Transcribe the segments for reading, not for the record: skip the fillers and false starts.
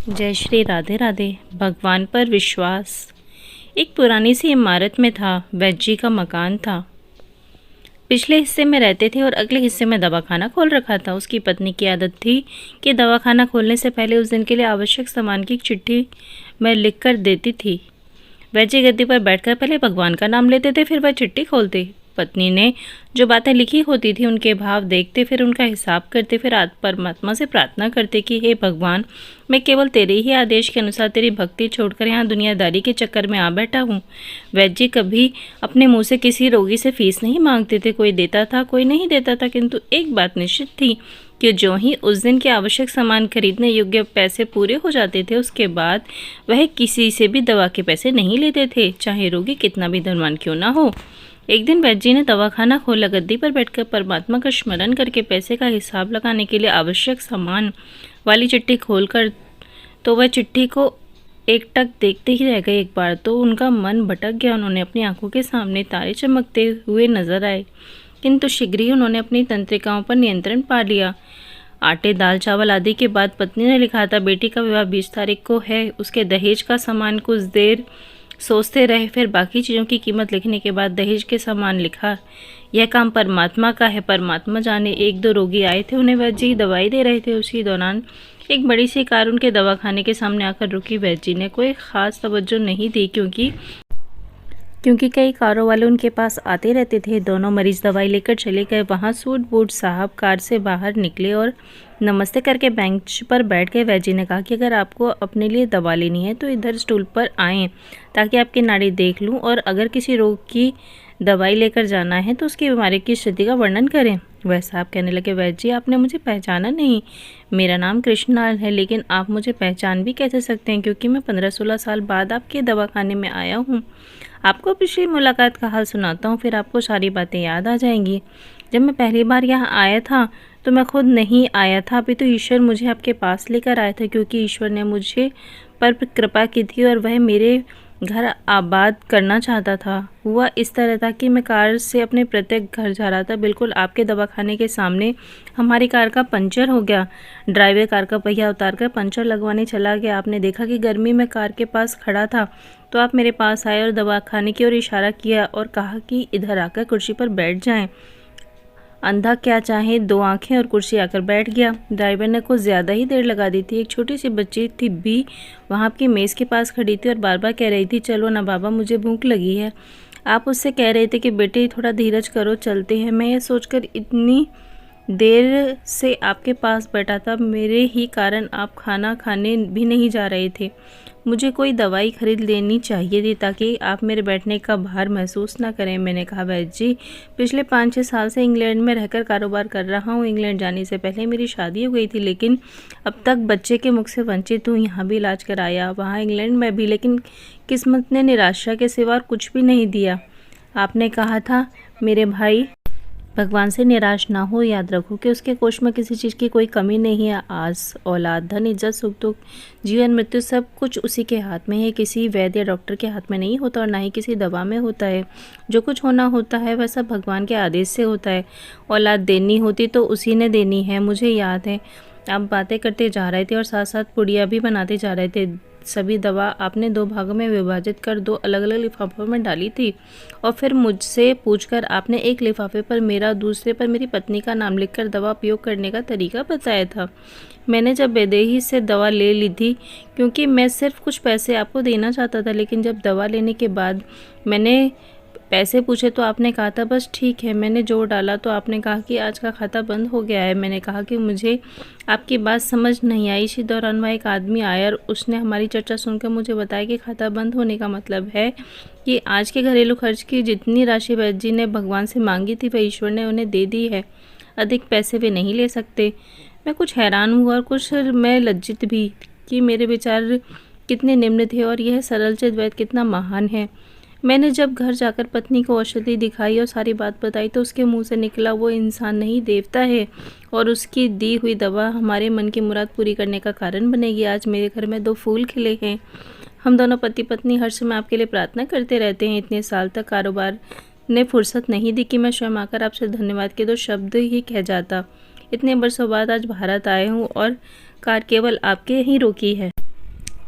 जय श्री राधे राधे। भगवान पर विश्वास। एक पुरानी सी इमारत में था वैद्य जी का मकान था। पिछले हिस्से में रहते थे और अगले हिस्से में दवाखाना खोल रखा था। उसकी पत्नी की आदत थी कि दवाखाना खोलने से पहले उस दिन के लिए आवश्यक सामान की चिट्ठी मैं लिख कर देती थी। वैद्य जी गद्दी पर बैठकर पहले भगवान का नाम लेते थे, फिर वह चिट्ठी खोलते। पत्नी ने जो बातें लिखी होती थी उनके भाव देखते, फिर उनका हिसाब करते, फिर परमात्मा से प्रार्थना करते कि हे भगवान, मैं केवल तेरे ही आदेश के अनुसार तेरी भक्ति छोड़कर यहाँ दुनियादारी के चक्कर में आ बैठा हूँ। वैद्य जी कभी अपने मुंह से किसी रोगी से फीस नहीं मांगते थे। कोई देता था, कोई नहीं देता था, किंतु एक बात निश्चित थी कि जो ही उस दिन के आवश्यक सामान खरीदने योग्य पैसे पूरे हो जाते थे, उसके बाद वह किसी से भी दवा के पैसे नहीं लेते थे, चाहे रोगी कितना भी धनवान क्यों ना हो। एक दिन वैद्य जी ने दवाखाना खोला। गद्दी पर बैठकर परमात्मा का स्मरण करके पैसे का हिसाब लगाने के लिए आवश्यक सामान वाली चिट्ठी खोलकर तो वह चिट्ठी को एकटक देखते ही रह गए। एक बार तो उनका मन भटक गया। उन्होंने अपनी आंखों के सामने तारे चमकते हुए नजर आए, किंतु शीघ्र ही उन्होंने अपनी तंत्रिकाओं पर नियंत्रण पा लिया। आटे, दाल, चावल आदि के बाद पत्नी ने लिखा था, बेटी का विवाह 20 तारीख को है। उसके दहेज का सामान कुछ देर सोचते रहे, फिर बाकी चीज़ों की कीमत लिखने के बाद दहेज के सामान लिखा। यह काम परमात्मा का है, परमात्मा जाने। 1-2 रोगी आए थे, उन्हें वैद्य जी दवाई दे रहे थे। उसी दौरान एक बड़ी सी कार उनके दवाखाने के सामने आकर रुकी। वैद्य जी ने कोई खास तवज्जो नहीं दी क्योंकि कई कारों वाले उनके पास आते रहते थे। दोनों मरीज दवाई लेकर चले गए। वहाँ सूट बूट साहब कार से बाहर निकले और नमस्ते करके बेंच पर बैठ गए। वैद्य जी ने कहा कि अगर आपको अपने लिए दवा लेनी है तो इधर स्टूल पर आएं ताकि आपकी नाड़ी देख लूं, और अगर किसी रोग की दवाई लेकर जाना है तो उसकी बीमारी की स्थिति का वर्णन करें। वह साहब कहने लगे, वैद्य जी आपने मुझे पहचाना नहीं। मेरा नाम कृष्णलाल है, लेकिन आप मुझे पहचान भी कैसे सकते हैं, क्योंकि मैं 15-16 साल बाद आपके दवाखाने में आया हूँ। आपको पिछली मुलाकात का हाल सुनाता हूँ, फिर आपको सारी बातें याद आ जाएंगी। जब मैं पहली बार यहाँ आया था तो मैं खुद नहीं आया था, अभी तो ईश्वर मुझे आपके पास लेकर आया था, क्योंकि ईश्वर ने मुझे पर कृपा की थी और वह मेरे घर आबाद करना चाहता था। हुआ इस तरह था कि मैं कार से अपने प्रत्येक घर जा रहा था। बिल्कुल आपके दवाखाने के सामने हमारी कार का पंचर हो गया। ड्राइवर कार का पहिया उतारकर पंचर लगवाने चला गया। आपने देखा कि गर्मी में कार के पास खड़ा था, तो आप मेरे पास आए और दवाखाने की ओर इशारा किया और कहा कि इधर आकर कुर्सी पर बैठ जाएं। अंधा क्या चाहे, 2 आंखें और कुर्सी आकर बैठ गया। ड्राइवर ने कुछ ज़्यादा ही देर लगा दी थी। एक छोटी सी बच्ची थी भी वहाँ आपकी मेज़ के पास खड़ी थी और बार बार कह रही थी, चलो ना बाबा, मुझे भूख लगी है। आप उससे कह रहे थे कि बेटे थोड़ा धीरज करो, चलते हैं। मैं ये सोचकर इतनी देर से आपके पास बैठा था, मेरे ही कारण आप खाना खाने भी नहीं जा रहे थे। मुझे कोई दवाई खरीद लेनी चाहिए थी ताकि आप मेरे बैठने का भार महसूस ना करें। मैंने कहा, वैद्य जी पिछले 5-6 साल से इंग्लैंड में रहकर कारोबार कर रहा हूँ। इंग्लैंड जाने से पहले मेरी शादी हो गई थी, लेकिन अब तक बच्चे के मुख से वंचित हूँ। यहाँ भी इलाज कराया, वहाँ इंग्लैंड में भी, लेकिन किस्मत ने निराशा के सिवा कुछ भी नहीं दिया। आपने कहा था मेरे भाई, भगवान से निराश ना हो, याद रखो कि उसके कोष में किसी चीज़ की कोई कमी नहीं है। आस, औलाद, धन, इज्जत, सुख दुख, जीवन, मृत्यु सब कुछ उसी के हाथ में है। किसी वैद्य या डॉक्टर के हाथ में नहीं होता और ना ही किसी दवा में होता है। जो कुछ होना होता है वह सब भगवान के आदेश से होता है। औलाद देनी होती तो उसी ने देनी है। मुझे याद है आप बातें करते जा रहे थे और साथ साथ पुड़िया भी बनाते जा रहे थे। सभी दवा आपने 2 भागों में विभाजित कर 2 अलग-अलग लिफाफों में डाली थी और फिर मुझसे पूछकर आपने एक लिफाफे पर मेरा, दूसरे पर मेरी पत्नी का नाम लिखकर दवा उपयोग करने का तरीका बताया था। मैंने जब बेदेही से दवा ले ली थी, क्योंकि मैं सिर्फ कुछ पैसे आपको देना चाहता था, लेकिन जब दवा लेने के बाद मैंने पैसे पूछे तो आपने कहा था बस ठीक है। मैंने जोर डाला तो आपने कहा कि आज का खाता बंद हो गया है। मैंने कहा कि मुझे आपकी बात समझ नहीं आई। इसी दौरान वह एक आदमी आया और उसने हमारी चर्चा सुनकर मुझे बताया कि खाता बंद होने का मतलब है कि आज के घरेलू खर्च की जितनी राशि वैद्य जी ने भगवान से मांगी थी वह ईश्वर ने उन्हें दे दी है। अधिक पैसे वे नहीं ले सकते। मैं कुछ हैरान हुआ और कुछ मैं लज्जित भी कि मेरे विचार कितने निम्न थे और यह सरलचित वैद्य कितना महान है। मैंने जब घर जाकर पत्नी को औषधि दिखाई और सारी बात बताई तो उसके मुंह से निकला, वो इंसान नहीं देवता है और उसकी दी हुई दवा हमारे मन की मुराद पूरी करने का कारण बनेगी। आज मेरे घर में 2 फूल खिले हैं। हम दोनों पति पत्नी हर समय आपके लिए प्रार्थना करते रहते हैं। इतने साल तक कारोबार ने फुर्सत नहीं दी कि मैं स्वयं आकर आपसे धन्यवाद के 2 शब्द ही कह जाता। इतने बरसों बाद आज भारत आए हूँ और कार केवल आपके ही रोकी है।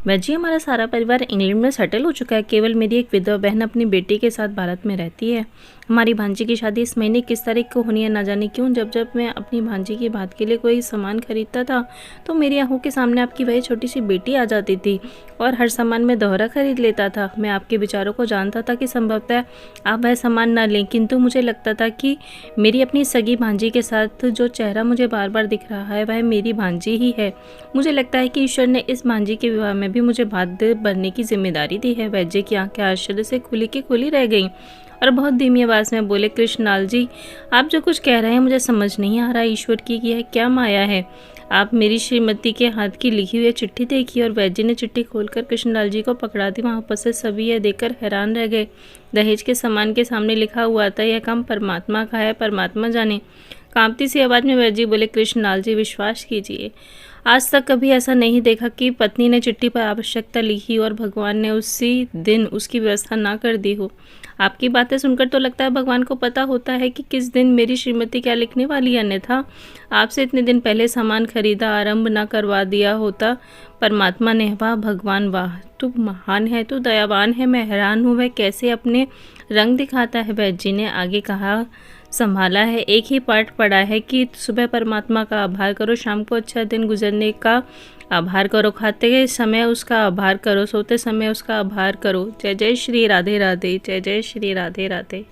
वैद जी, हमारा सारा परिवार इंग्लैंड में सेटल हो चुका है। केवल मेरी एक विधवा बहन अपनी बेटी के साथ भारत में रहती है। हमारी भांजी की शादी इस महीने किस तारीख को होनी है ना जाने क्यों। जब जब मैं अपनी भांजी की बात के लिए कोई सामान खरीदता था तो मेरी आंखों के सामने आपकी वही छोटी सी बेटी आ जाती थी और हर सामान में दोहरा खरीद लेता था। मैं आपके विचारों को जानता था कि संभवतः आप वह सामान ना लें, किंतु मुझे लगता था कि मेरी अपनी सगी भांजी के साथ जो चेहरा मुझे बार बार दिख रहा है वह मेरी भांजी ही है। मुझे लगता है कि ईश्वर ने इस भांजी के विवाह में भी मुझे बाध्य बनने की जिम्मेदारी दी है। वैद्य की आंखें आश्चर्य से खुली की खुली रह गईं और बहुत धीमी आवाज में बोले, कृष्णलाल जी, आप जो कुछ कह रहे हैं मुझे समझ नहीं आ रहा। ईश्वर की यह क्या माया है। आप मेरी श्रीमती के हाथ की लिखी हुई चिट्ठी देखी। और वैद्य ने चिट्ठी खोलकर कृष्णलाल जी को पकड़ा दी। वहाँ उपस्थित सभी यह देखकर हैरान रह गए। दहेज के सामान के सामने लिखा हुआ था, यह काम परमात्मा का है, परमात्मा जाने। कांपती सी आवाज में वैद्य बोले, कृष्णलाल जी, विश्वास कीजिए, आज तक कभी ऐसा नहीं देखा कि पत्नी ने चिट्ठी पर आवश्यकता लिखी और भगवान ने उसी दिन उसकी व्यवस्था ना कर दी हो। आपकी बातें सुनकर तो लगता है भगवान को पता होता है कि किस दिन मेरी श्रीमती क्या लिखने वाली है, अन्यथा आपसे इतने दिन पहले सामान खरीदा आरंभ ना करवा दिया होता। परमात्मा ने, वाह भगवान वाह, तू महान है, तू दयावान है। मैं हैरान हूँ वह कैसे अपने रंग दिखाता है। वैद्य जी ने आगे कहा, संभाला है, एक ही पाठ पढ़ा है कि सुबह परमात्मा का आभार करो, शाम को अच्छा दिन गुजरने का आभार करो, खाते समय उसका आभार करो, सोते समय उसका आभार करो। जय जय श्री राधे राधे, जय जय श्री राधे राधे।